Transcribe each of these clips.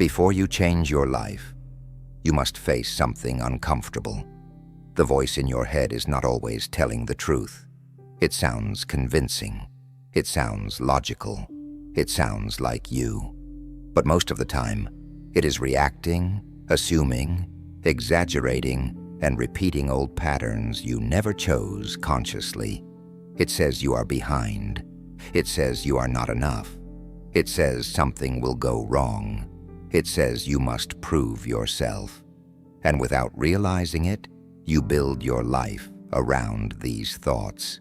Before you change your life, you must face something uncomfortable. The voice in your head is not always telling the truth. It sounds convincing. It sounds logical. It sounds like you. But most of the time, it is reacting, assuming, exaggerating, and repeating old patterns you never chose consciously. It says you are behind. It says you are not enough. It says something will go wrong. It says you must prove yourself. And without realizing it, you build your life around these thoughts.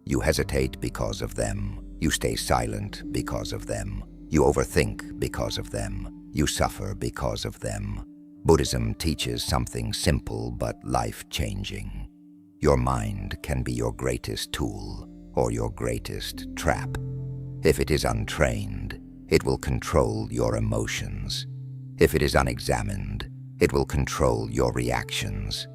You hesitate because of them. You stay silent because of them. You overthink because of them. You suffer because of them. Buddhism teaches something simple but life-changing. Your mind can be your greatest tool or your greatest trap. If it is untrained, it will control your emotions. If it is unexamined, it will control your reactions.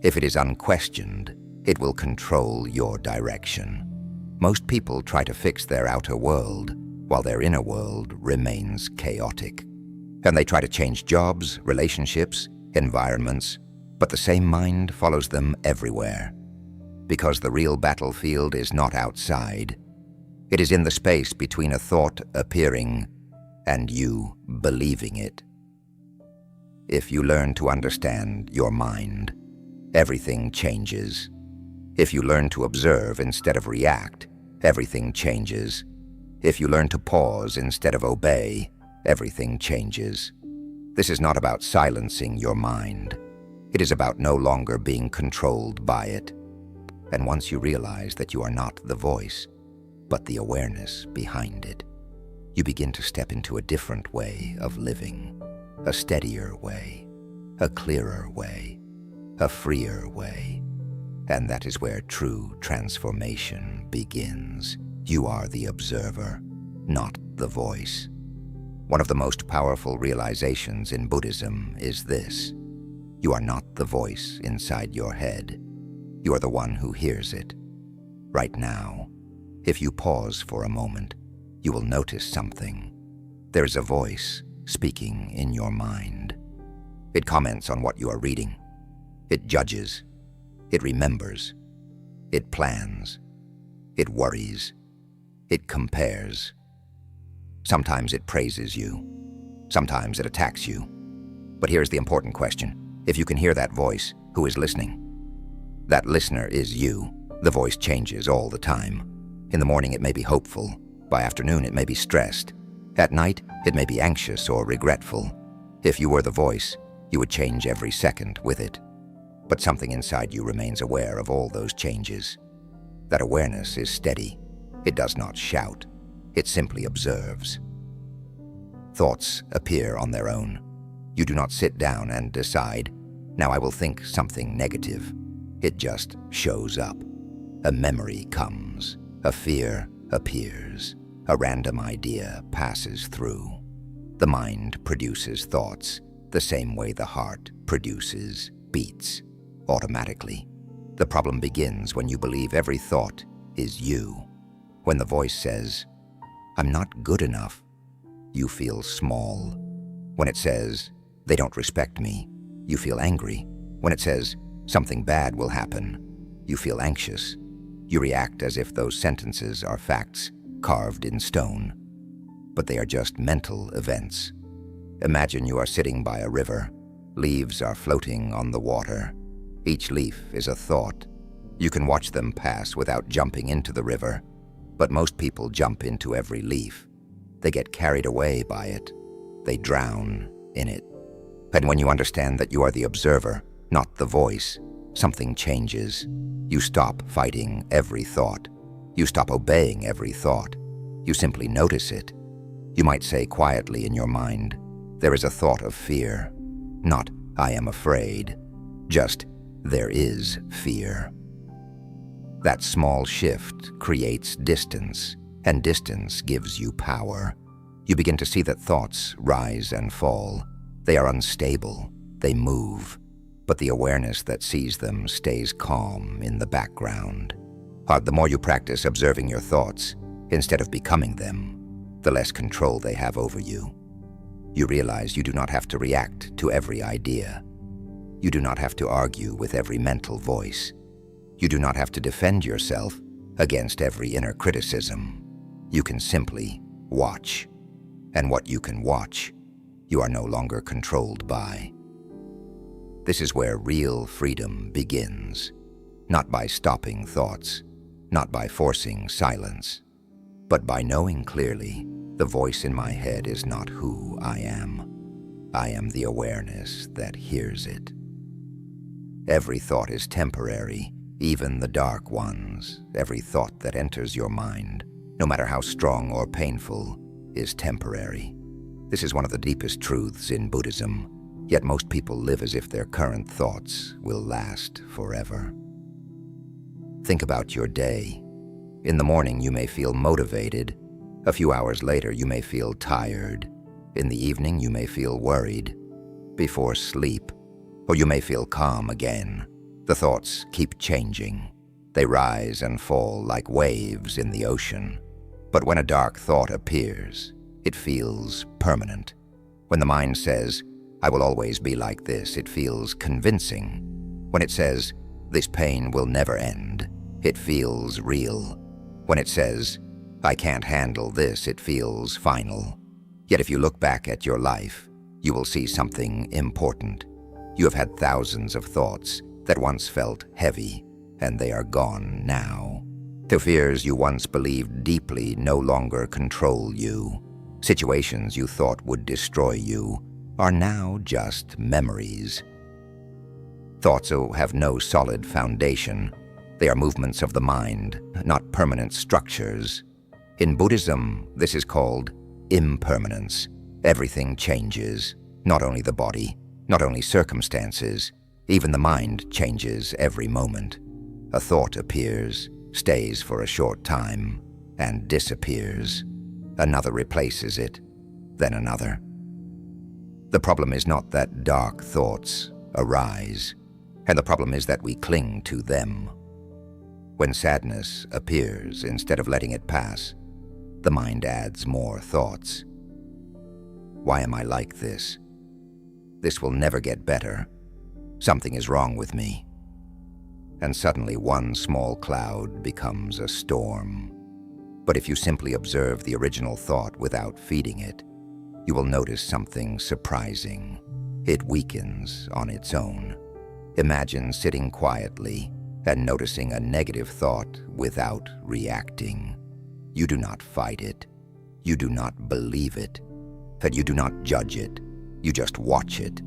If it is unquestioned, it will control your direction. Most people try to fix their outer world, while their inner world remains chaotic. And they try to change jobs, relationships, environments, but the same mind follows them everywhere. Because the real battlefield is not outside. It is in the space between a thought appearing and you believing it. If you learn to understand your mind, everything changes. If you learn to observe instead of react, everything changes. If you learn to pause instead of obey, everything changes. This is not about silencing your mind. It is about no longer being controlled by it. And once you realize that you are not the voice, but the awareness behind it, you begin to step into a different way of living, a steadier way, a clearer way, a freer way. And that is where true transformation begins. You are the observer, not the voice. One of the most powerful realizations in Buddhism is this: you are not the voice inside your head. You are the one who hears it. Right now, if you pause for a moment, you will notice something. There is a voice speaking in your mind. It comments on what you are reading. It judges. It remembers. It plans. It worries. It compares. Sometimes it praises you. Sometimes it attacks you. But here's the important question. If you can hear that voice, who is listening? That listener is you. The voice changes all the time. In the morning it may be hopeful. By afternoon it may be stressed. At night it may be anxious or regretful. If you were the voice, you would change every second with it. But something inside you remains aware of all those changes. That awareness is steady. It does not shout. It simply observes. Thoughts appear on their own. You do not sit down and decide, now I will think something negative. It just shows up. A memory comes. A fear appears. A random idea passes through. The mind produces thoughts the same way the heart produces beats, automatically. The problem begins when you believe every thought is you. When the voice says, I'm not good enough, you feel small. When it says, they don't respect me, you feel angry. When it says, something bad will happen, you feel anxious. You react as if those sentences are facts carved in stone. But they are just mental events. Imagine you are sitting by a river. Leaves are floating on the water. Each leaf is a thought. You can watch them pass without jumping into the river. But most people jump into every leaf. They get carried away by it. They drown in it. And when you understand that you are the observer, not the voice, something changes. You stop fighting every thought. You stop obeying every thought. You simply notice it. You might say quietly in your mind, there is a thought of fear. Not, I am afraid. Just, there is fear. That small shift creates distance, and distance gives you power. You begin to see that thoughts rise and fall. They are unstable. They move. But the awareness that sees them stays calm in the background. The more you practice observing your thoughts, instead of becoming them, the less control they have over you. You realize you do not have to react to every idea. You do not have to argue with every mental voice. You do not have to defend yourself against every inner criticism. You can simply watch. And what you can watch, you are no longer controlled by. This is where real freedom begins, not by stopping thoughts, not by forcing silence, but by knowing clearly the voice in my head is not who I am. I am the awareness that hears it. Every thought is temporary, even the dark ones. Every thought that enters your mind, no matter how strong or painful, is temporary. This is one of the deepest truths in Buddhism, yet most people live as if their current thoughts will last forever. Think about your day. In the morning, you may feel motivated. A few hours later, you may feel tired. In the evening, you may feel worried. Before sleep, or you may feel calm again. The thoughts keep changing. They rise and fall like waves in the ocean. But when a dark thought appears, it feels permanent. When the mind says, "I will always be like this," it feels convincing. When it says, "This pain will never end," it feels real. When it says, "I can't handle this," it feels final. Yet if you look back at your life, you will see something important. You have had thousands of thoughts that once felt heavy, and they are gone now. The fears you once believed deeply no longer control you. Situations you thought would destroy you are now just memories. Thoughts have no solid foundation. They are movements of the mind, not permanent structures. In Buddhism, this is called impermanence. Everything changes, not only the body, not only circumstances, even the mind changes every moment. A thought appears, stays for a short time, and disappears. Another replaces it, then another. The problem is not that dark thoughts arise, and the problem is that we cling to them. When sadness appears, instead of letting it pass, the mind adds more thoughts. Why am I like this? This will never get better. Something is wrong with me. And suddenly one small cloud becomes a storm. But if you simply observe the original thought without feeding it, you will notice something surprising. It weakens on its own. Imagine sitting quietly and noticing a negative thought without reacting. You do not fight it. You do not believe it. That you do not judge it. You just watch it.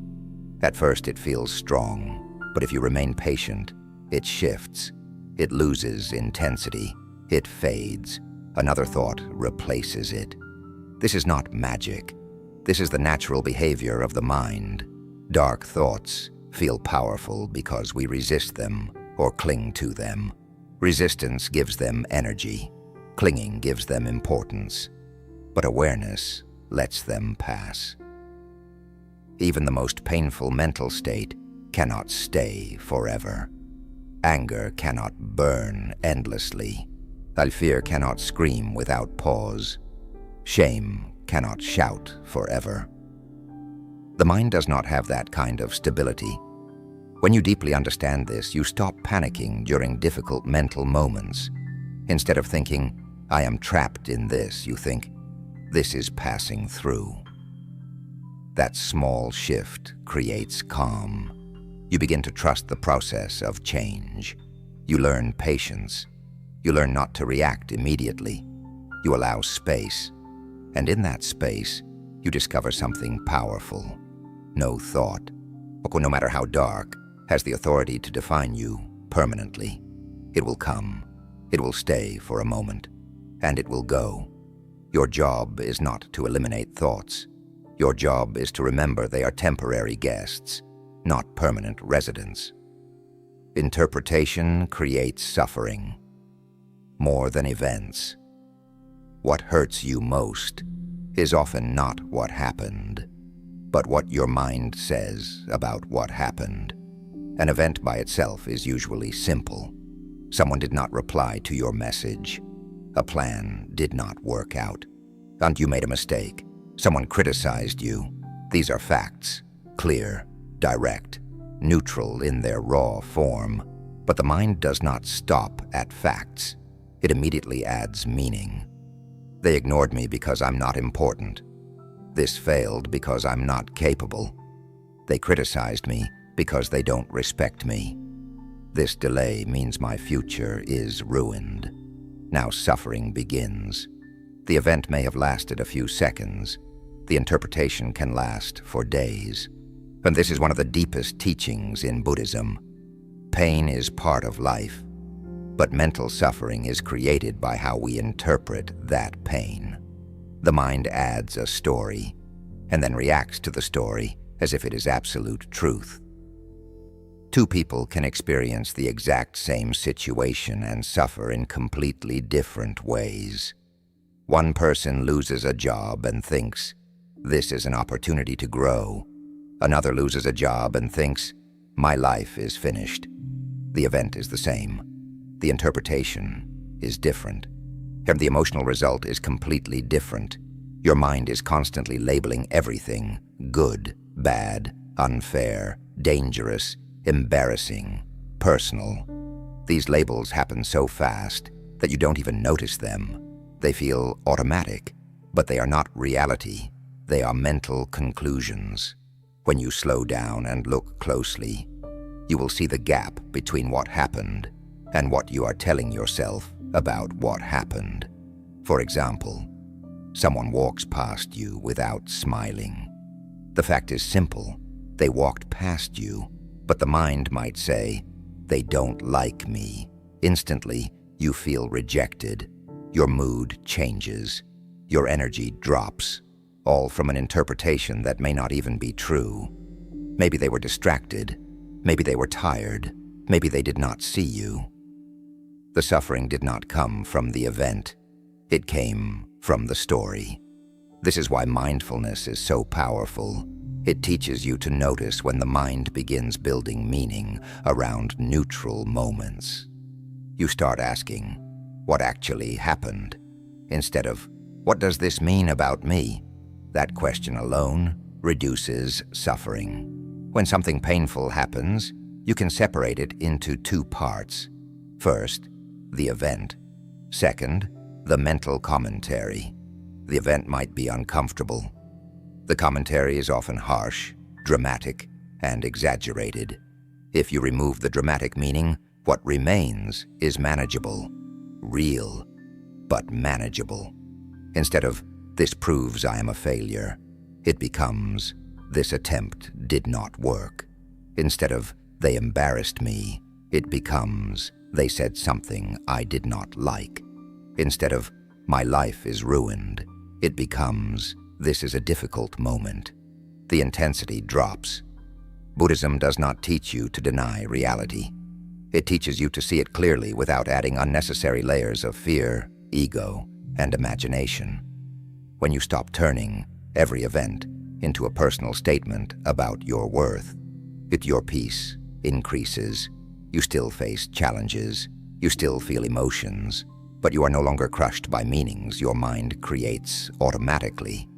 At first it feels strong, but if you remain patient, it shifts. It loses intensity. It fades. Another thought replaces it. This is not magic. This is the natural behavior of the mind. Dark thoughts feel powerful because we resist them or cling to them. Resistance gives them energy. Clinging gives them importance. But awareness lets them pass. Even the most painful mental state cannot stay forever. Anger cannot burn endlessly. Fear cannot scream without pause. Shame cannot shout forever. The mind does not have that kind of stability. When you deeply understand this, you stop panicking during difficult mental moments. Instead of thinking, "I am trapped in this," you think, "This is passing through." That small shift creates calm. You begin to trust the process of change. You learn patience. You learn not to react immediately. You allow space. And in that space, you discover something powerful. No thought, no matter how dark, has the authority to define you permanently. It will come. It will stay for a moment. And it will go. Your job is not to eliminate thoughts. Your job is to remember they are temporary guests, not permanent residents. Interpretation creates suffering. More than events. What hurts you most is often not what happened, but what your mind says about what happened. An event by itself is usually simple. Someone did not reply to your message. A plan did not work out. And you made a mistake. Someone criticized you. These are facts, clear, direct, neutral in their raw form. But the mind does not stop at facts. It immediately adds meaning. They ignored me because I'm not important. This failed because I'm not capable. They criticized me because they don't respect me. This delay means my future is ruined. Now suffering begins. The event may have lasted a few seconds. The interpretation can last for days. And this is one of the deepest teachings in Buddhism. Pain is part of life, but mental suffering is created by how we interpret that pain. The mind adds a story, and then reacts to the story as if it is absolute truth. Two people can experience the exact same situation and suffer in completely different ways. One person loses a job and thinks, "This is an opportunity to grow." Another loses a job and thinks, "My life is finished." The event is the same. The interpretation is different. And the emotional result is completely different. Your mind is constantly labeling everything: good, bad, unfair, dangerous, embarrassing, personal. These labels happen so fast that you don't even notice them. They feel automatic, but they are not reality. They are mental conclusions. When you slow down and look closely, you will see the gap between what happened and what you are telling yourself about what happened. For example, someone walks past you without smiling. The fact is simple. They walked past you, but the mind might say, "They don't like me." Instantly, you feel rejected. Your mood changes. Your energy drops, all from an interpretation that may not even be true. Maybe they were distracted. Maybe they were tired. Maybe they did not see you. The suffering did not come from the event. It came from the story. This is why mindfulness is so powerful. It teaches you to notice when the mind begins building meaning around neutral moments. You start asking, "What actually happened?" instead of, "What does this mean about me?" That question alone reduces suffering. When something painful happens, you can separate it into two parts. First, the event. Second, the mental commentary. The event might be uncomfortable. The commentary is often harsh, dramatic, and exaggerated. If you remove the dramatic meaning, what remains is manageable, real, but manageable. Instead of, "This proves I am a failure," it becomes, "This attempt did not work." Instead of, "They embarrassed me," it becomes, "They said something I did not like." Instead of, "My life is ruined," it becomes, "This is a difficult moment." The intensity drops. Buddhism does not teach you to deny reality. It teaches you to see it clearly without adding unnecessary layers of fear, ego, and imagination. When you stop turning every event into a personal statement about your worth, your peace increases. You still face challenges. You still feel emotions, but you are no longer crushed by meanings your mind creates automatically.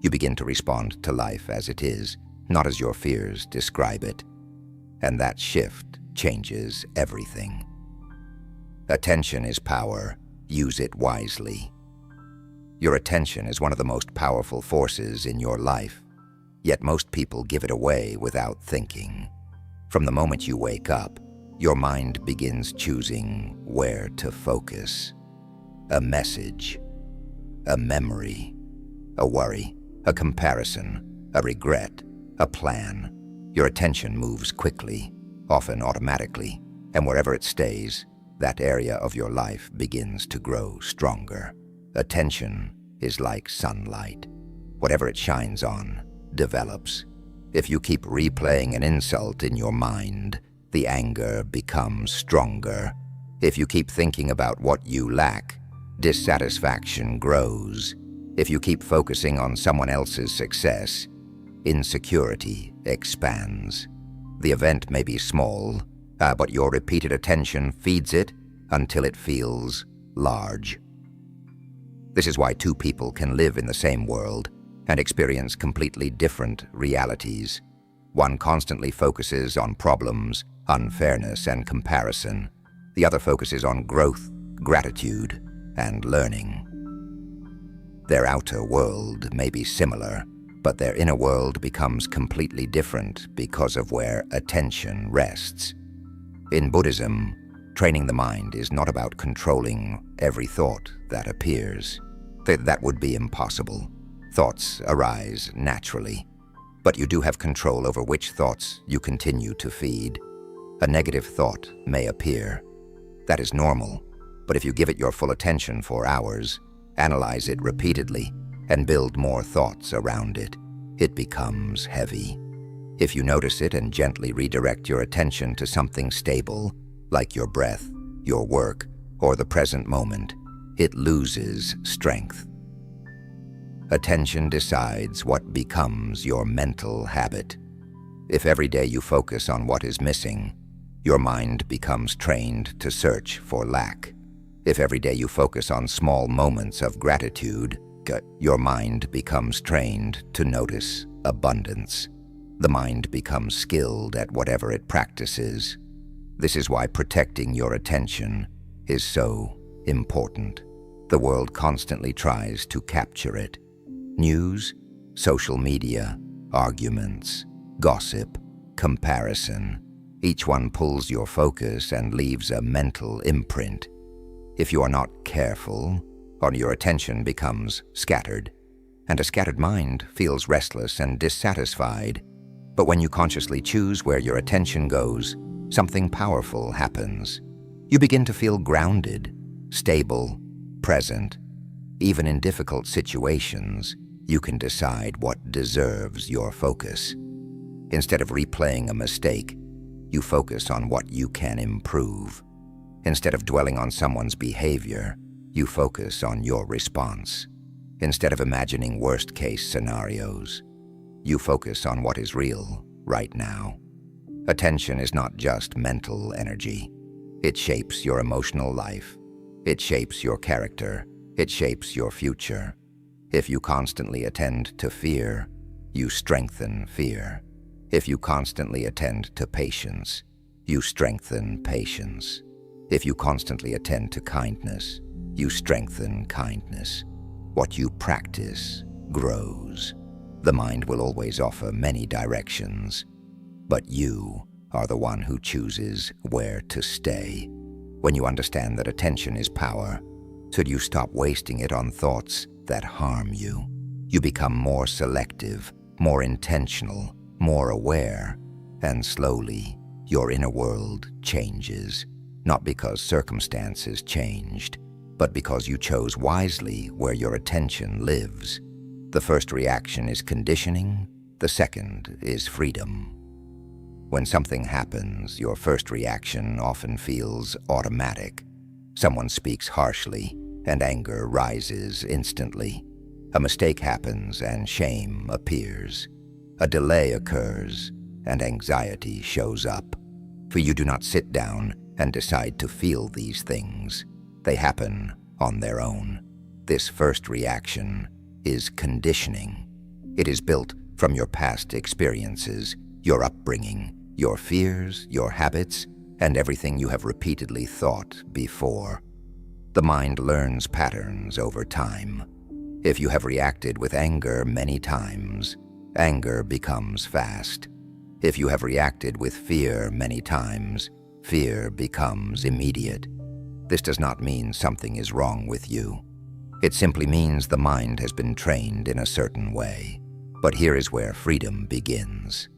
You begin to respond to life as it is, not as your fears describe it. And that shift changes everything. Attention is power. Use it wisely. Your attention is one of the most powerful forces in your life, yet most people give it away without thinking. From the moment you wake up, your mind begins choosing where to focus. A message, a memory, a worry, a comparison, a regret, a plan. Your attention moves quickly, often automatically, and wherever it stays, that area of your life begins to grow stronger. Attention is like sunlight. Whatever it shines on develops. If you keep replaying an insult in your mind, the anger becomes stronger. If you keep thinking about what you lack, dissatisfaction grows. If you keep focusing on someone else's success, insecurity expands. The event may be small, but your repeated attention feeds it until it feels large. This is why two people can live in the same world, and experience completely different realities. One constantly focuses on problems, unfairness, and comparison. The other focuses on growth, gratitude, and learning. Their outer world may be similar, but their inner world becomes completely different because of where attention rests. In Buddhism, training the mind is not about controlling every thought that appears. That would be impossible. Thoughts arise naturally, but you do have control over which thoughts you continue to feed. A negative thought may appear. That is normal, but if you give it your full attention for hours, analyze it repeatedly, and build more thoughts around it, it becomes heavy. If you notice it and gently redirect your attention to something stable, like your breath, your work, or the present moment, it loses strength. Attention decides what becomes your mental habit. If every day you focus on what is missing, your mind becomes trained to search for lack. If every day you focus on small moments of gratitude, your mind becomes trained to notice abundance. The mind becomes skilled at whatever it practices. This is why protecting your attention is so important. The world constantly tries to capture it. News, social media, arguments, gossip, comparison. Each one pulls your focus and leaves a mental imprint. If you are not careful, your attention becomes scattered, and a scattered mind feels restless and dissatisfied. But when you consciously choose where your attention goes, something powerful happens. You begin to feel grounded, stable, present. Even in difficult situations, you can decide what deserves your focus. Instead of replaying a mistake, you focus on what you can improve. Instead of dwelling on someone's behavior, you focus on your response. Instead of imagining worst-case scenarios, you focus on what is real right now. Attention is not just mental energy. It shapes your emotional life. It shapes your character. It shapes your future. If you constantly attend to fear, you strengthen fear. If you constantly attend to patience, you strengthen patience. If you constantly attend to kindness, you strengthen kindness. What you practice grows. The mind will always offer many directions, but you are the one who chooses where to stay. When you understand that attention is power, so you stop wasting it on thoughts that harm you. You become more selective, more intentional, more aware, and slowly your inner world changes, not because circumstances changed, but because you chose wisely where your attention lives. The first reaction is conditioning, the second is freedom. When something happens, your first reaction often feels automatic. Someone speaks harshly, and anger rises instantly. A mistake happens, and shame appears. A delay occurs, and anxiety shows up. For you do not sit down and decide to feel these things. They happen on their own. This first reaction is conditioning. It is built from your past experiences, your upbringing, your fears, your habits, and everything you have repeatedly thought before. The mind learns patterns over time. If you have reacted with anger many times, anger becomes fast. If you have reacted with fear many times, fear becomes immediate. This does not mean something is wrong with you. It simply means the mind has been trained in a certain way. But here is where freedom begins.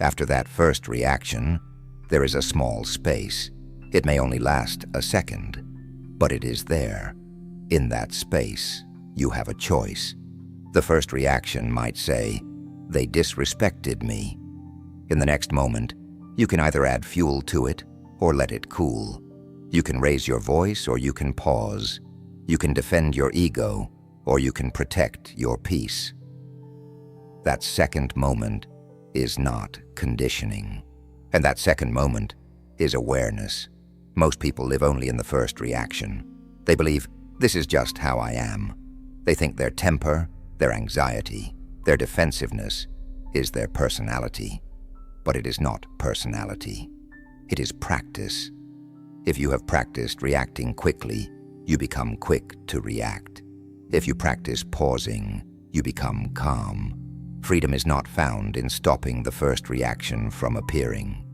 After that first reaction, there is a small space. It may only last a second, but it is there. In that space, you have a choice. The first reaction might say, "They disrespected me." In the next moment, you can either add fuel to it or let it cool. You can raise your voice or you can pause. You can defend your ego or you can protect your peace. That second moment is not conditioning. And that second moment is awareness. Most people live only in the first reaction. They believe, this is just how I am. They think their temper, their anxiety, Their defensiveness is their personality. But it is not personality. It is practice. If you have practiced reacting quickly, you become quick to react. If you practice pausing, you become calm. Freedom is not found in stopping the first reaction from appearing.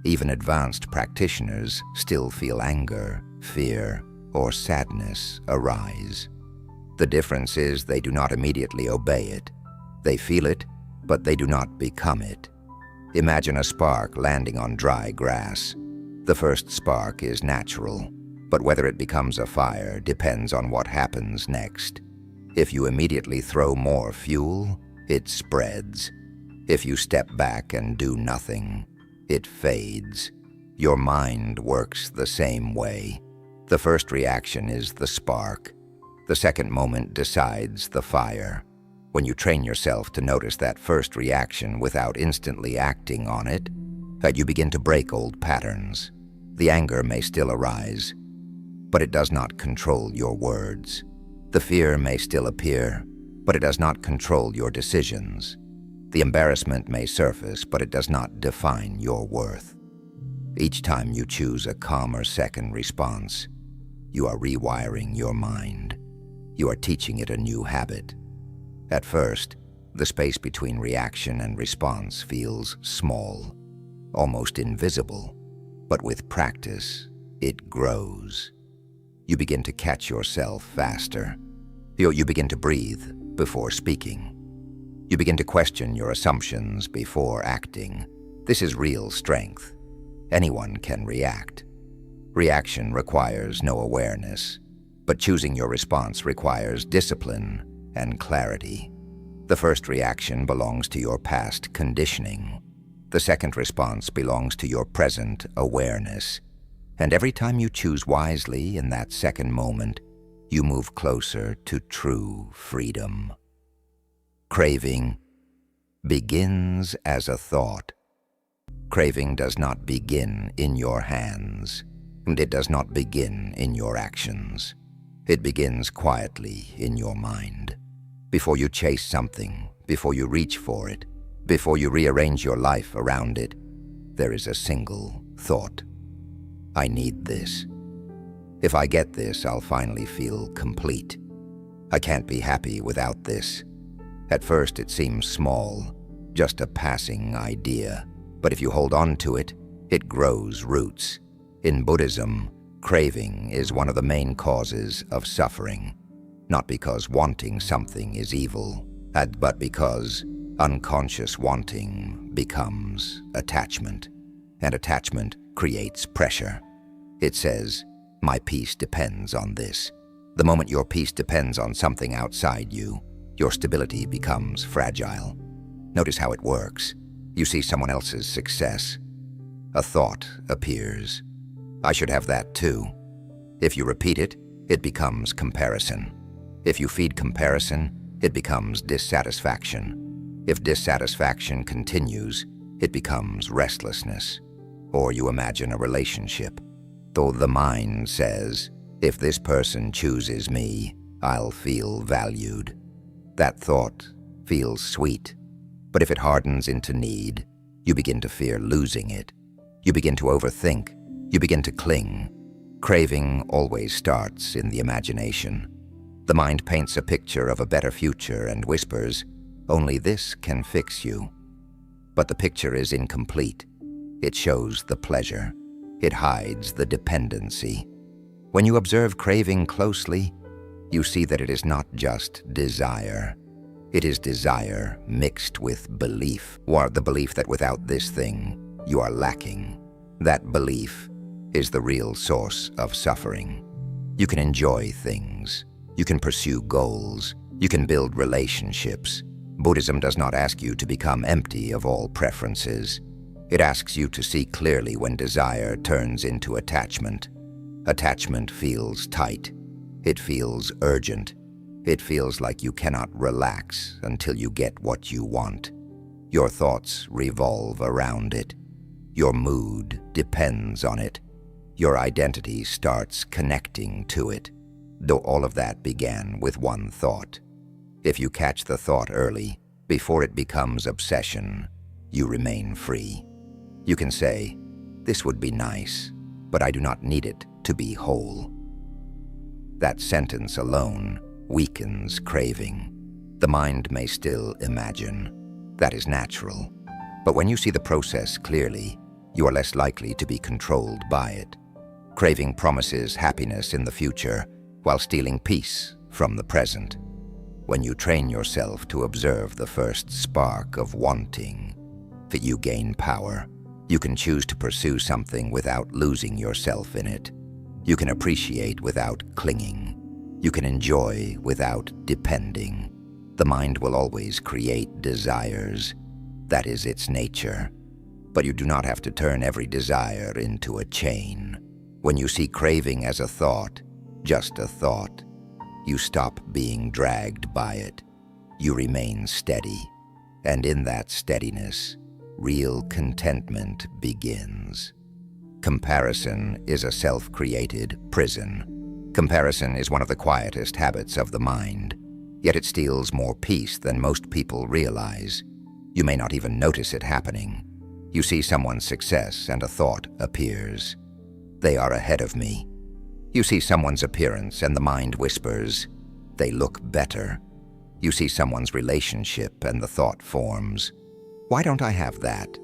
Even advanced practitioners still feel anger, fear, or sadness arise. The difference is they do not immediately obey it. They feel it, but they do not become it. Imagine a spark landing on dry grass. The first spark is natural, but whether it becomes a fire depends on what happens next. If you immediately throw more fuel, it spreads. If you step back and do nothing, it fades. Your mind works the same way. The first reaction is the spark. The second moment decides the fire. When you train yourself to notice that first reaction without instantly acting on it, you begin to break old patterns. The anger may still arise, but it does not control your words. The fear may still appear, but it does not control your decisions. The embarrassment may surface, but it does not define your worth. Each time you choose a calmer second response, you are rewiring your mind. You are teaching it a new habit. At first, the space between reaction and response feels small, almost invisible, but with practice, it grows. You begin to catch yourself faster. You begin to breathe before speaking. You begin to question your assumptions before acting. This is real strength. Anyone can react. Reaction requires no awareness, but choosing your response requires discipline and clarity. The first reaction belongs to your past conditioning. The second response belongs to your present awareness. And every time you choose wisely in that second moment, you move closer to true freedom. Craving begins as a thought. Craving does not begin in your hands, and it does not begin in your actions. It begins quietly in your mind. Before you chase something, before you reach for it, before you rearrange your life around it, there is a single thought. I need this. If I get this, I'll finally feel complete. I can't be happy without this. At first it seems small, just a passing idea. But if you hold on to it, it grows roots. In Buddhism, craving is one of the main causes of suffering. Not because wanting something is evil, but because unconscious wanting becomes attachment. And attachment creates pressure. It says, my peace depends on this. The moment your peace depends on something outside you, your stability becomes fragile. Notice how it works. You see someone else's success. A thought appears. I should have that too. If you repeat it, it becomes comparison. If you feed comparison, it becomes dissatisfaction. If dissatisfaction continues, it becomes restlessness. Or you imagine a relationship. Though the mind says, if this person chooses me, I'll feel valued. That thought feels sweet. But if it hardens into need, you begin to fear losing it. You begin to overthink. You begin to cling. Craving always starts in the imagination. The mind paints a picture of a better future and whispers, only this can fix you. But the picture is incomplete. It shows the pleasure. It hides the dependency. When you observe craving closely, you see that it is not just desire. It is desire mixed with belief, or the belief that without this thing, you are lacking. That belief is the real source of suffering. You can enjoy things. You can pursue goals. You can build relationships. Buddhism does not ask you to become empty of all preferences. It asks you to see clearly when desire turns into attachment. Attachment feels tight. It feels urgent. It feels like you cannot relax until you get what you want. Your thoughts revolve around it. Your mood depends on it. Your identity starts connecting to it. Though all of that began with one thought. If you catch the thought early, Before it becomes obsession, you remain free. You can say, "This would be nice, but I do not need it to be whole." That sentence alone weakens craving. The mind may still imagine. That is natural. But when you see the process clearly, you are less likely to be controlled by it. Craving promises happiness in the future while stealing peace from the present. When you train yourself to observe the first spark of wanting, you gain power. You can choose to pursue something without losing yourself in it. You can appreciate without clinging. You can enjoy without depending. The mind will always create desires. That is its nature. But you do not have to turn every desire into a chain. When you see craving as a thought, just a thought, you stop being dragged by it. You remain steady. And in that steadiness, real contentment begins. Comparison is a self-created prison. Comparison is one of the quietest habits of the mind, yet it steals more peace than most people realize. You may not even notice it happening. You see someone's success and a thought appears. They are ahead of me. You see someone's appearance and the mind whispers, they look better. You see someone's relationship and the thought forms, why don't I have that?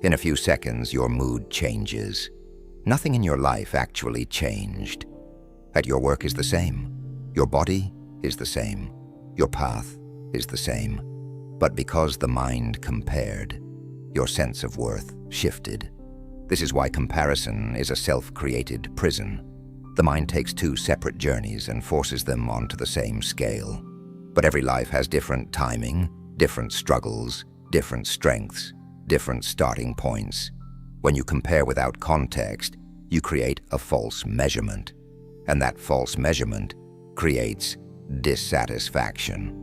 In a few seconds, your mood changes. Nothing in your life actually changed. At your work is the same. Your body is the same. Your path is the same. But because the mind compared, your sense of worth shifted. This is why comparison is a self-created prison. The mind takes two separate journeys and forces them onto the same scale. But every life has different timing, different struggles, different strengths, different starting points. When you compare without context, you create a false measurement. And that false measurement creates dissatisfaction.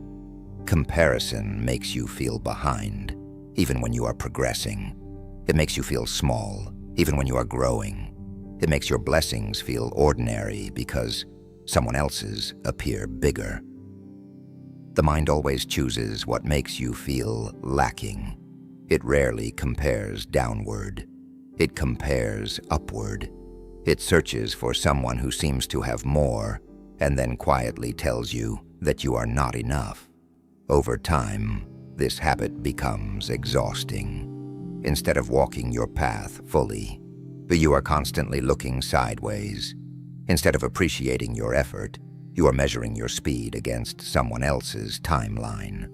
Comparison makes you feel behind, even when you are progressing. It makes you feel small, even when you are growing. It makes your blessings feel ordinary because someone else's appear bigger. The mind always chooses what makes you feel lacking. It rarely compares downward. It compares upward. It searches for someone who seems to have more and then quietly tells you that you are not enough. Over time, this habit becomes exhausting. Instead of walking your path fully, you are constantly looking sideways. Instead of appreciating your effort, you are measuring your speed against someone else's timeline.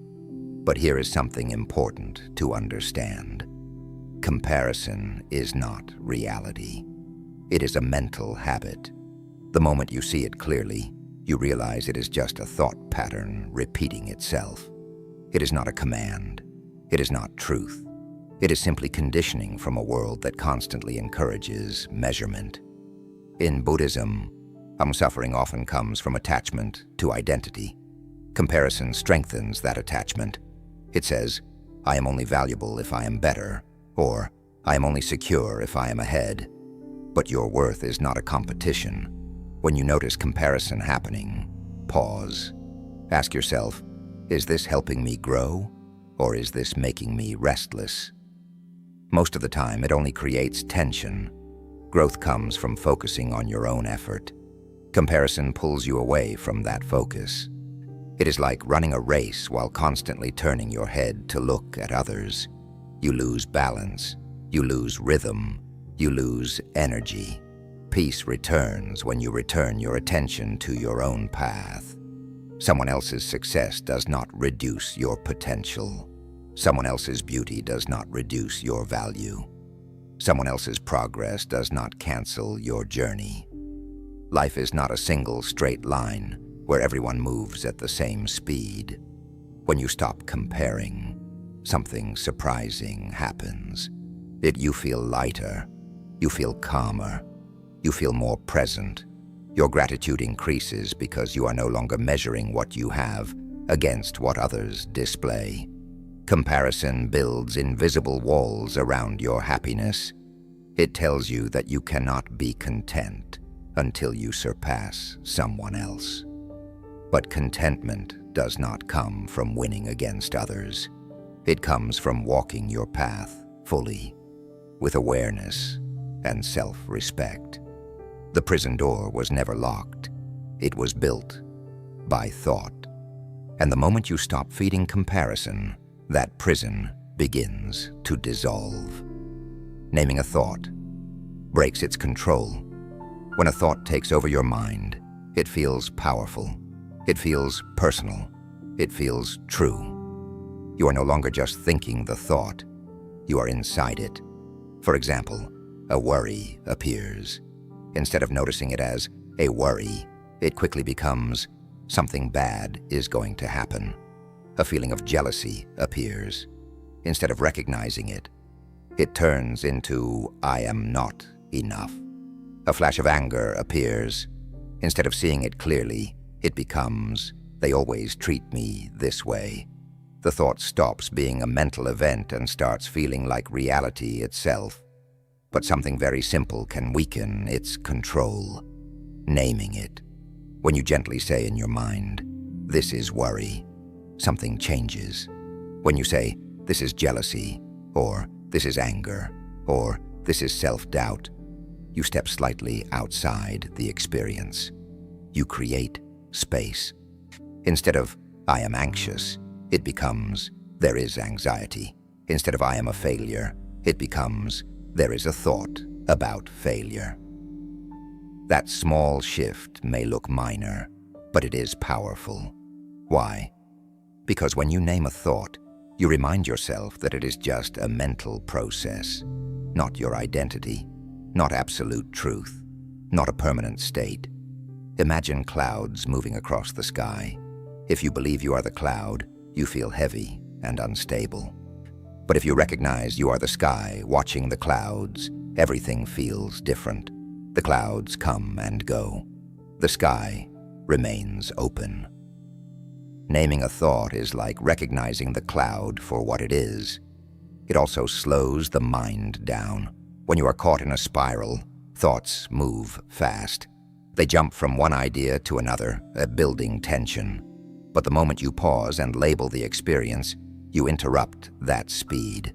But here is something important to understand. Comparison is not reality. It is a mental habit. The moment you see it clearly, you realize it is just a thought pattern repeating itself. It is not a command. It is not truth. It is simply conditioning from a world that constantly encourages measurement. In Buddhism, suffering often comes from attachment to identity. Comparison strengthens that attachment. It says, I am only valuable if I am better, or I am only secure if I am ahead. But your worth is not a competition. When you notice comparison happening, pause. Ask yourself, is this helping me grow, or is this making me restless? Most of the time, it only creates tension. Growth comes from focusing on your own effort. Comparison pulls you away from that focus. It is like running a race while constantly turning your head to look at others. You lose balance, you lose rhythm, you lose energy. Peace returns when you return your attention to your own path. Someone else's success does not reduce your potential. Someone else's beauty does not reduce your value. Someone else's progress does not cancel your journey. Life is not a single straight line where everyone moves at the same speed. When you stop comparing, something surprising happens. You feel lighter, you feel calmer, you feel more present. Your gratitude increases because you are no longer measuring what you have against what others display. Comparison builds invisible walls around your happiness. It tells you that you cannot be content until you surpass someone else. But contentment does not come from winning against others. It comes from walking your path fully, with awareness and self-respect. The prison door was never locked. It was built by thought. And the moment you stop feeding comparison, that prison begins to dissolve. Naming a thought breaks its control. When a thought takes over your mind, it feels powerful. It feels personal. It feels true. You are no longer just thinking the thought. You are inside it. For example, a worry appears. Instead of noticing it as a worry, it quickly becomes something bad is going to happen. A feeling of jealousy appears. Instead of recognizing it, it turns into I am not enough. A flash of anger appears. Instead of seeing it clearly, it becomes they always treat me this way. The thought stops being a mental event and starts feeling like reality itself. But something very simple can weaken its control. Naming it. When you gently say in your mind, this is worry, something changes. When you say, this is jealousy, or this is anger, or this is self-doubt, you step slightly outside the experience. You create space. Instead of, I am anxious, it becomes, there is anxiety. Instead of I am a failure, it becomes, there is a thought about failure. That small shift may look minor, but it is powerful. Why? Because when you name a thought, you remind yourself that it is just a mental process, not your identity, not absolute truth, not a permanent state. Imagine clouds moving across the sky. If you believe you are the cloud, you feel heavy and unstable. But if you recognize you are the sky watching the clouds, everything feels different. The clouds come and go. The sky remains open. Naming a thought is like recognizing the cloud for what it is. It also slows the mind down. When you are caught in a spiral, thoughts move fast. They jump from one idea to another, building tension. But the moment you pause and label the experience, you interrupt that speed.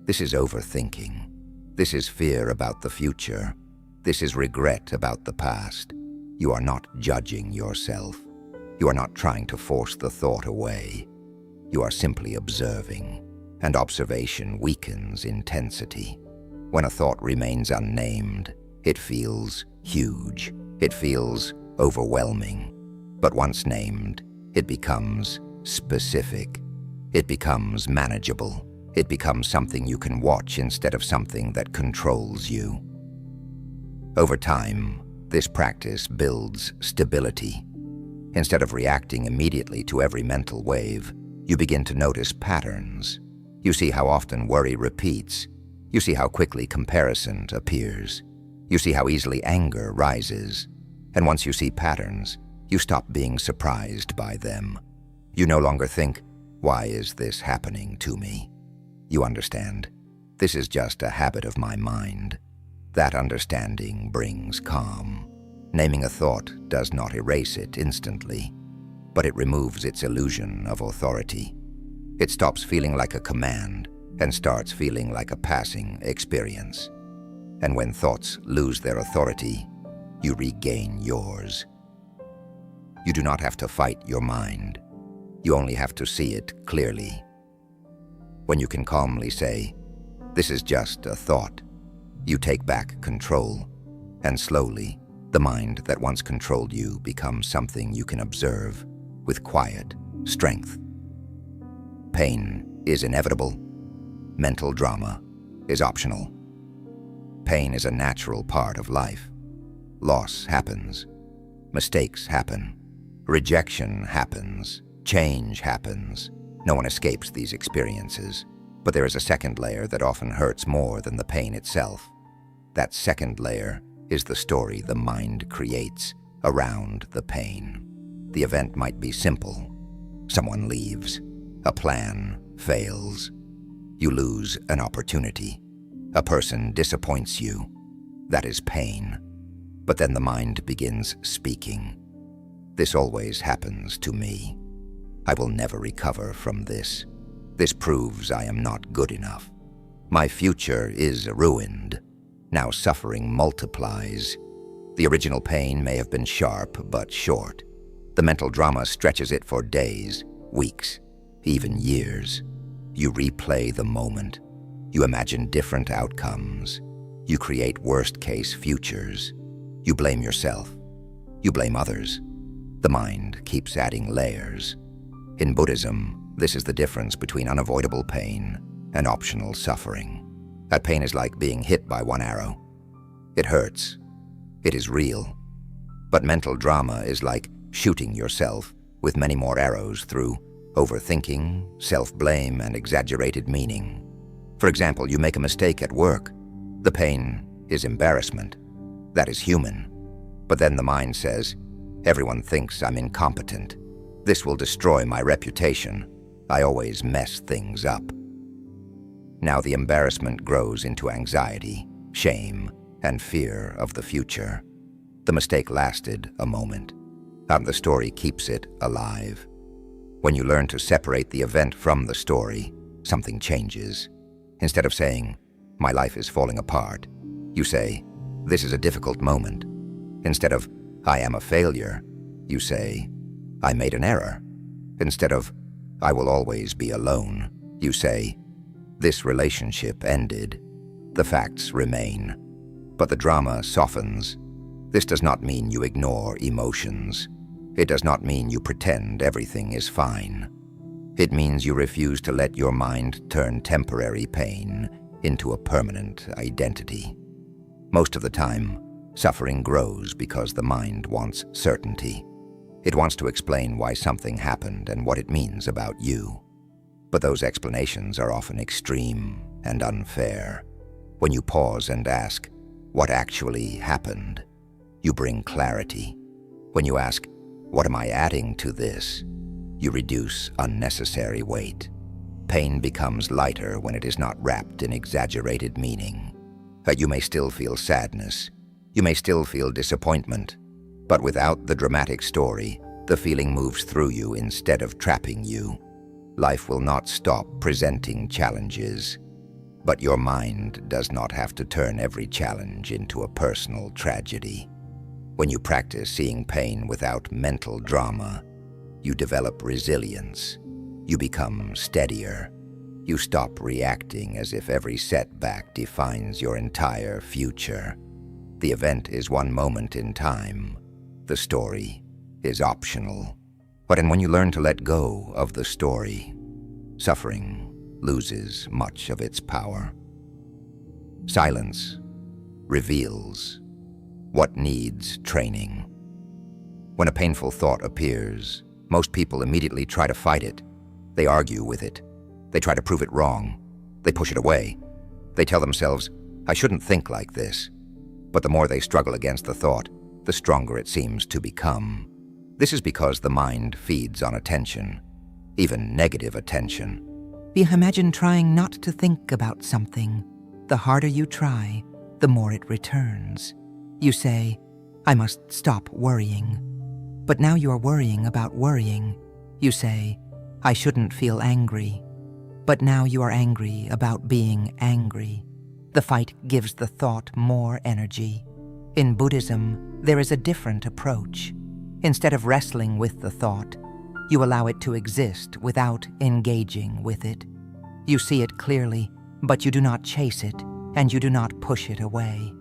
This is overthinking. This is fear about the future. This is regret about the past. You are not judging yourself. You are not trying to force the thought away. You are simply observing, and observation weakens intensity. When a thought remains unnamed, it feels huge. It feels overwhelming. But once named, it becomes specific. It becomes manageable. It becomes something you can watch instead of something that controls you. Over time, this practice builds stability. Instead of reacting immediately to every mental wave, you begin to notice patterns. You see how often worry repeats. You see how quickly comparison appears. You see how easily anger rises. And once you see patterns, you stop being surprised by them. You no longer think, why is this happening to me? You understand, this is just a habit of my mind. That understanding brings calm. Naming a thought does not erase it instantly, but it removes its illusion of authority. It stops feeling like a command and starts feeling like a passing experience. And when thoughts lose their authority, you regain yours. You do not have to fight your mind. You only have to see it clearly. When you can calmly say, this is just a thought, you take back control, and slowly, the mind that once controlled you becomes something you can observe with quiet strength. Pain is inevitable. Mental drama is optional. Pain is a natural part of life. Loss happens. Mistakes happen. Rejection happens. Change happens. No one escapes these experiences. But there is a second layer that often hurts more than the pain itself. That second layer is the story the mind creates around the pain. The event might be simple. Someone leaves. A plan fails. You lose an opportunity. A person disappoints you. That is pain. But then the mind begins speaking. This always happens to me. I will never recover from this. This proves I am not good enough. My future is ruined. Now suffering multiplies. The original pain may have been sharp but short. The mental drama stretches it for days, weeks, even years. You replay the moment. You imagine different outcomes. You create worst-case futures. You blame yourself. You blame others. The mind keeps adding layers. In Buddhism, this is the difference between unavoidable pain and optional suffering. That pain is like being hit by one arrow. It hurts. It is real. But mental drama is like shooting yourself with many more arrows through overthinking, self-blame, and exaggerated meaning. For example, you make a mistake at work. The pain is embarrassment. That is human. But then the mind says, everyone thinks I'm incompetent. This will destroy my reputation. I always mess things up. Now the embarrassment grows into anxiety, shame, and fear of the future. The mistake lasted a moment. The story keeps it alive. When you learn to separate the event from the story, something changes. Instead of saying, my life is falling apart, you say, this is a difficult moment. Instead of, I am a failure, you say, I made an error. Instead of, I will always be alone, you say, this relationship ended. The facts remain, but the drama softens. This does not mean you ignore emotions. It does not mean you pretend everything is fine. It means you refuse to let your mind turn temporary pain into a permanent identity. Most of the time, suffering grows because the mind wants certainty. It wants to explain why something happened and what it means about you. But those explanations are often extreme and unfair. When you pause and ask, what actually happened? You bring clarity. When you ask, what am I adding to this? You reduce unnecessary weight. Pain becomes lighter when it is not wrapped in exaggerated meaning. You may still feel sadness. You may still feel disappointment. But without the dramatic story, the feeling moves through you instead of trapping you. Life will not stop presenting challenges. But your mind does not have to turn every challenge into a personal tragedy. When you practice seeing pain without mental drama, you develop resilience. You become steadier. You stop reacting as if every setback defines your entire future. The event is one moment in time. The story is optional. But when you learn to let go of the story, suffering loses much of its power. Silence reveals what needs training. When a painful thought appears, most people immediately try to fight it. They argue with it. They try to prove it wrong. They push it away. They tell themselves, I shouldn't think like this. But the more they struggle against the thought, the stronger it seems to become. This is because the mind feeds on attention, even negative attention. Imagine trying not to think about something. The harder you try, the more it returns. You say, I must stop worrying. But now you are worrying about worrying. You say, I shouldn't feel angry. But now you are angry about being angry. The fight gives the thought more energy. In Buddhism, there is a different approach. Instead of wrestling with the thought, you allow it to exist without engaging with it. You see it clearly, but you do not chase it, and you do not push it away.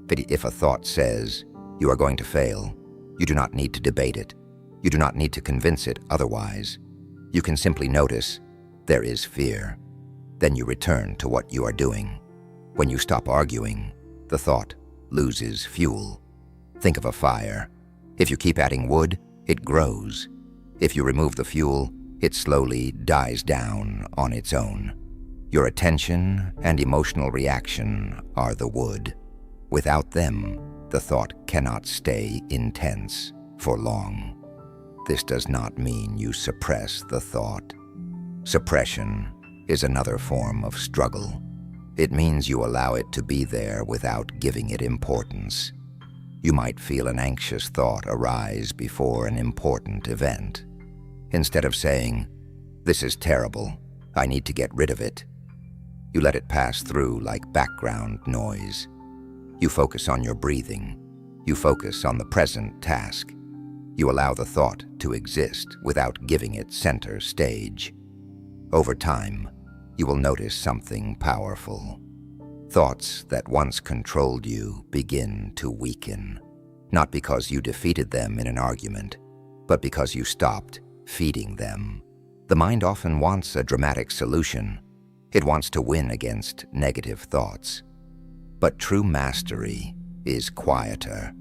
If a thought says, you are going to fail, you do not need to debate it. You do not need to convince it otherwise. You can simply notice, there is fear. Then you return to what you are doing. When you stop arguing, the thought loses fuel. Think of a fire. If you keep adding wood, it grows. If you remove the fuel, it slowly dies down on its own. Your attention and emotional reaction are the wood. Without them, the thought cannot stay intense for long. This does not mean you suppress the thought. Suppression is another form of struggle. It means you allow it to be there without giving it importance. You might feel an anxious thought arise before an important event. Instead of saying, this is terrible, I need to get rid of it. You let it pass through like background noise. You focus on your breathing. You focus on the present task. You allow the thought to exist without giving it center stage. Over time, you will notice something powerful. Thoughts that once controlled you begin to weaken, not because you defeated them in an argument, but because you stopped feeding them. The mind often wants a dramatic solution. It wants to win against negative thoughts. But true mastery is quieter.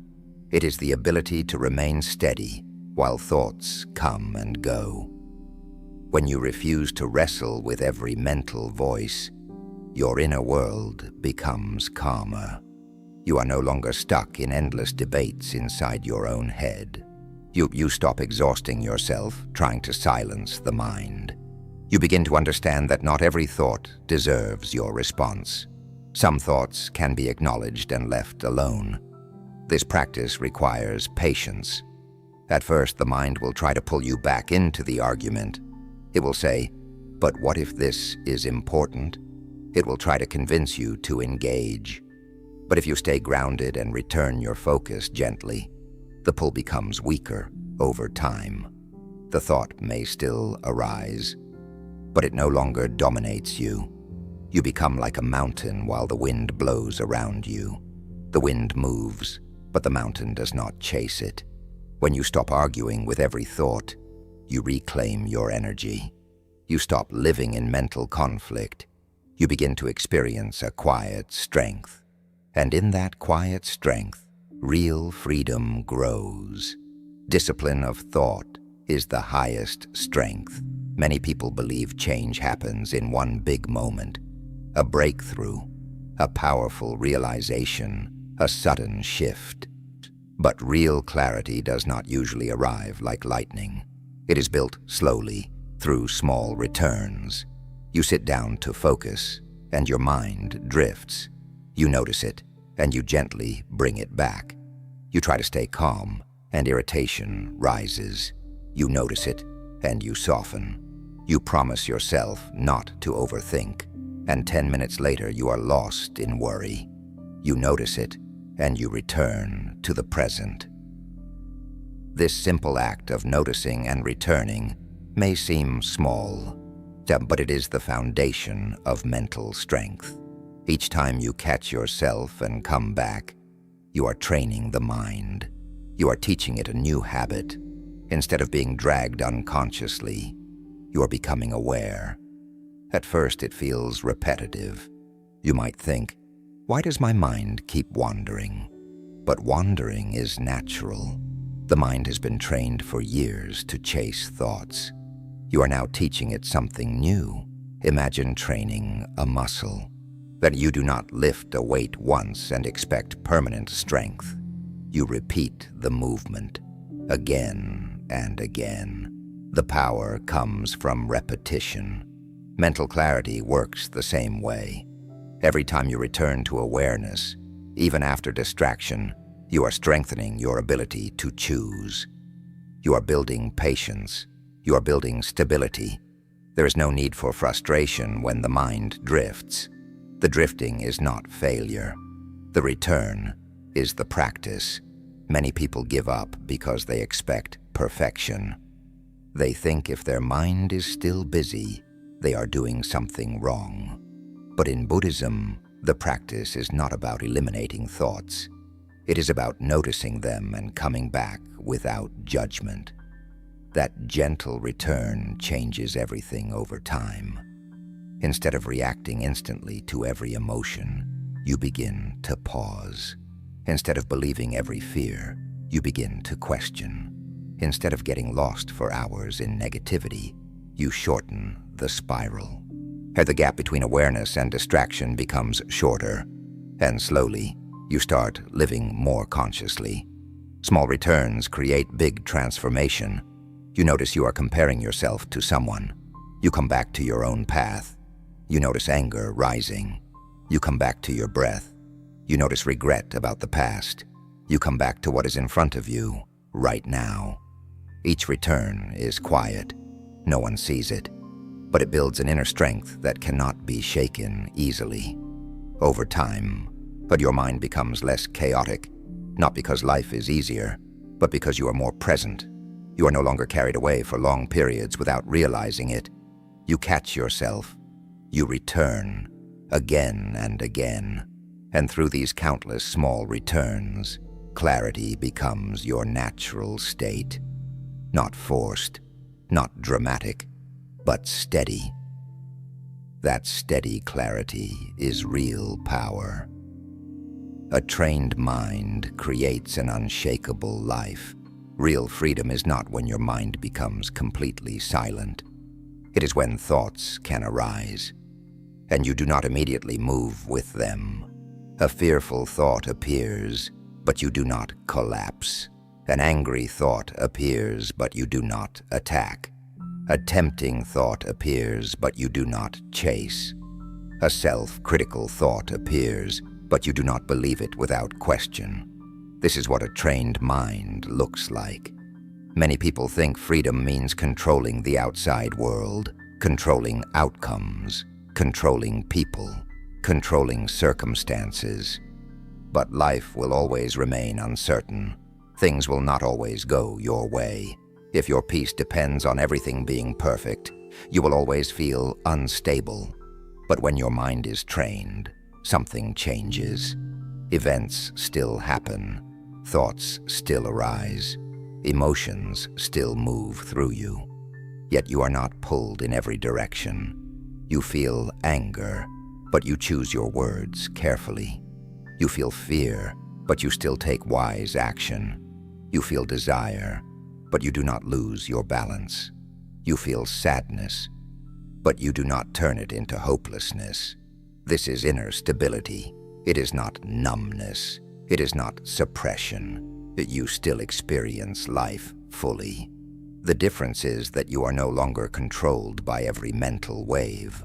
It is the ability to remain steady while thoughts come and go. When you refuse to wrestle with every mental voice, your inner world becomes calmer. You are no longer stuck in endless debates inside your own head. You stop exhausting yourself trying to silence the mind. You begin to understand that not every thought deserves your response. Some thoughts can be acknowledged and left alone. This practice requires patience. At first, the mind will try to pull you back into the argument. It will say, "But what if this is important?" It will try to convince you to engage. But if you stay grounded and return your focus gently, the pull becomes weaker over time. The thought may still arise, but it no longer dominates you. You become like a mountain while the wind blows around you. The wind moves, but the mountain does not chase it. When you stop arguing with every thought, you reclaim your energy. You stop living in mental conflict. You begin to experience a quiet strength. And in that quiet strength, real freedom grows. Discipline of thought is the highest strength. Many people believe change happens in one big moment. A breakthrough, a powerful realization, a sudden shift. But real clarity does not usually arrive like lightning. It is built slowly, through small returns. You sit down to focus, and your mind drifts. You notice it, and you gently bring it back. You try to stay calm, and irritation rises. You notice it, and you soften. You promise yourself not to overthink, and 10 minutes later you are lost in worry. You notice it, and you return to the present. This simple act of noticing and returning may seem small, but it is the foundation of mental strength. Each time you catch yourself and come back, you are training the mind. You are teaching it a new habit. Instead of being dragged unconsciously, you are becoming aware. At first it feels repetitive. You might think, why does my mind keep wandering? But wandering is natural. The mind has been trained for years to chase thoughts. You are now teaching it something new. Imagine training a muscle. That you do not lift a weight once and expect permanent strength. You repeat the movement again and again. The power comes from repetition. Mental clarity works the same way. Every time you return to awareness, even after distraction, you are strengthening your ability to choose. You are building patience. You are building stability. There is no need for frustration when the mind drifts. The drifting is not failure. The return is the practice. Many people give up because they expect perfection. They think if their mind is still busy, they are doing something wrong. But in Buddhism, the practice is not about eliminating thoughts. It is about noticing them and coming back without judgment. That gentle return changes everything over time. Instead of reacting instantly to every emotion, you begin to pause. Instead of believing every fear, you begin to question. Instead of getting lost for hours in negativity, you shorten the spiral. Here the gap between awareness and distraction becomes shorter, and slowly, you start living more consciously. Small returns create big transformation. You notice you are comparing yourself to someone. You come back to your own path. You notice anger rising. You come back to your breath. You notice regret about the past. You come back to what is in front of you right now. Each return is quiet. No one sees it. but it builds an inner strength that cannot be shaken easily. Over time, but your mind becomes less chaotic, not because life is easier, but because you are more present. You are no longer carried away for long periods without realizing it. You catch yourself. You return, again and again. And through these countless small returns, clarity becomes your natural state. Not forced, not dramatic, but steady. That steady clarity is real power. A trained mind creates an unshakable life. Real freedom is not when your mind becomes completely silent. It is when thoughts can arise, and you do not immediately move with them. A fearful thought appears, but you do not collapse. An angry thought appears, but you do not attack. A tempting thought appears, but you do not chase. A self-critical thought appears, but you do not believe it without question. This is what a trained mind looks like. Many people think freedom means controlling the outside world, controlling outcomes, controlling people, controlling circumstances. But life will always remain uncertain. Things will not always go your way. If your peace depends on everything being perfect, you will always feel unstable. But when your mind is trained, something changes. Events still happen. Thoughts still arise. Emotions still move through you. Yet you are not pulled in every direction. You feel anger, but you choose your words carefully. You feel fear, but you still take wise action. You feel desire, but you do not lose your balance. You feel sadness, but you do not turn it into hopelessness. This is inner stability. It is not numbness. It is not suppression. You still experience life fully. The difference is that you are no longer controlled by every mental wave.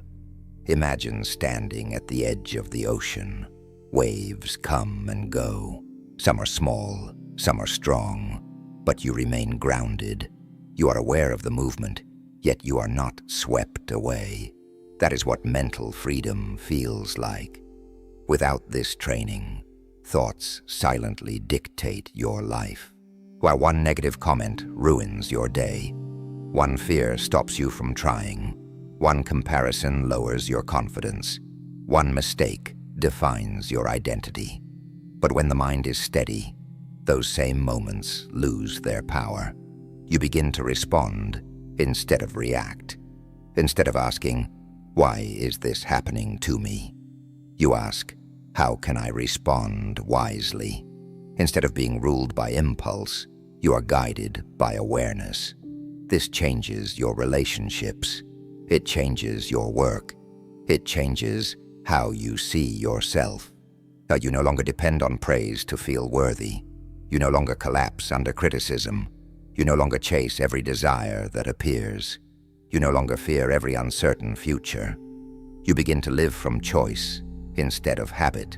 Imagine standing at the edge of the ocean. Waves come and go. Some are small, some are strong, but you remain grounded. You are aware of the movement, yet you are not swept away. That is what mental freedom feels like. Without this training, thoughts silently dictate your life. While one negative comment ruins your day, one fear stops you from trying, one comparison lowers your confidence, one mistake defines your identity. But when the mind is steady, those same moments lose their power. You begin to respond instead of react. Instead of asking, "Why is this happening to me?" you ask, "How can I respond wisely?" Instead of being ruled by impulse, you are guided by awareness. This changes your relationships. It changes your work. It changes how you see yourself. You no longer depend on praise to feel worthy. You no longer collapse under criticism. You no longer chase every desire that appears. You no longer fear every uncertain future. You begin to live from choice instead of habit.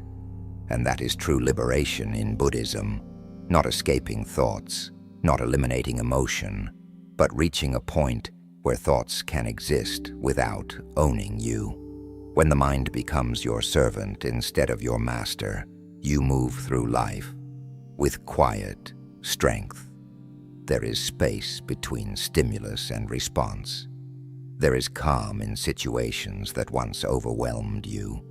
And that is true liberation in Buddhism. Not escaping thoughts, not eliminating emotion, but reaching a point where thoughts can exist without owning you. When the mind becomes your servant instead of your master, you move through life with quiet strength. There is space between stimulus and response. There is calm in situations that once overwhelmed you.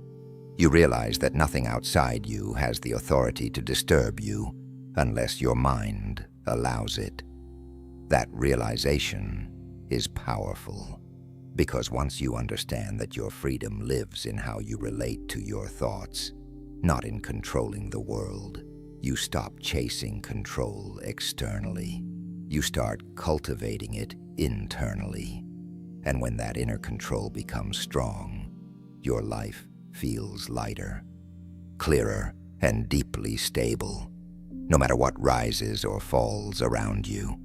You realize that nothing outside you has the authority to disturb you unless your mind allows it. That realization is powerful, because once you understand that your freedom lives in how you relate to your thoughts, not in controlling the world, you stop chasing control externally. You start cultivating it internally. And when that inner control becomes strong, your life feels lighter, clearer, and deeply stable. No matter what rises or falls around you,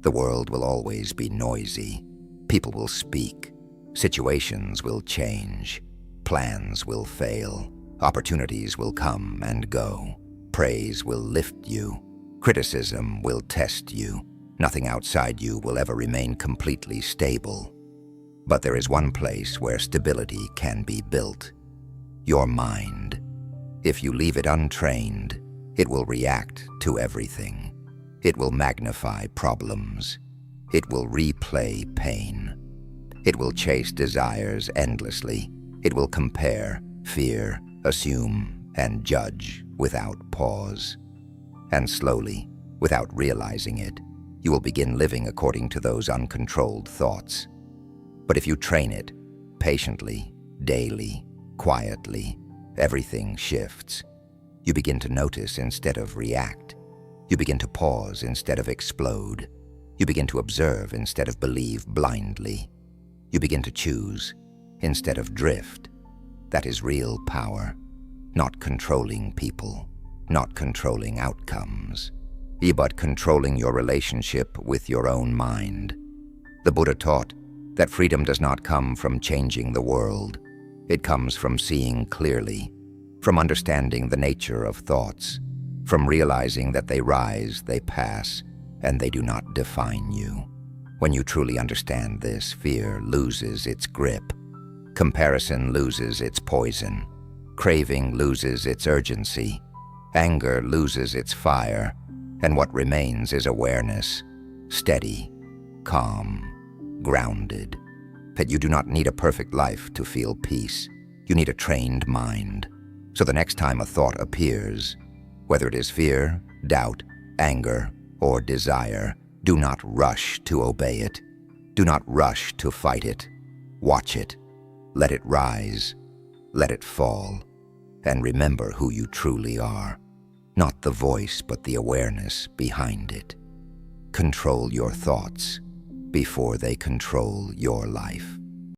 the world will always be noisy. People will speak. Situations will change. Plans will fail. Opportunities will come and go. Praise will lift you. Criticism will test you. Nothing outside you will ever remain completely stable. But there is one place where stability can be built: your mind. If you leave it untrained, it will react to everything. It will magnify problems. It will replay pain. It will chase desires endlessly. It will compare, fear, assume, and judge without pause. And slowly, without realizing it, you will begin living according to those uncontrolled thoughts. But if you train it, patiently, daily, quietly, everything shifts. You begin to notice instead of react. You begin to pause instead of explode. You begin to observe instead of believe blindly. You begin to choose instead of drift. That is real power, not controlling people, not controlling outcomes, but controlling your relationship with your own mind. The Buddha taught that freedom does not come from changing the world. It comes from seeing clearly, from understanding the nature of thoughts, from realizing that they rise, they pass, and they do not define you. When you truly understand this, fear loses its grip. Comparison loses its poison. Craving loses its urgency. Anger loses its fire. And what remains is awareness, steady, calm, grounded. That you do not need a perfect life to feel peace. You need a trained mind. So the next time a thought appears, whether it is fear, doubt, anger, or desire, do not rush to obey it. Do not rush to fight it. Watch it. Let it rise. Let it fall. And remember who you truly are. Not the voice, but the awareness behind it. Control your thoughts before they control your life.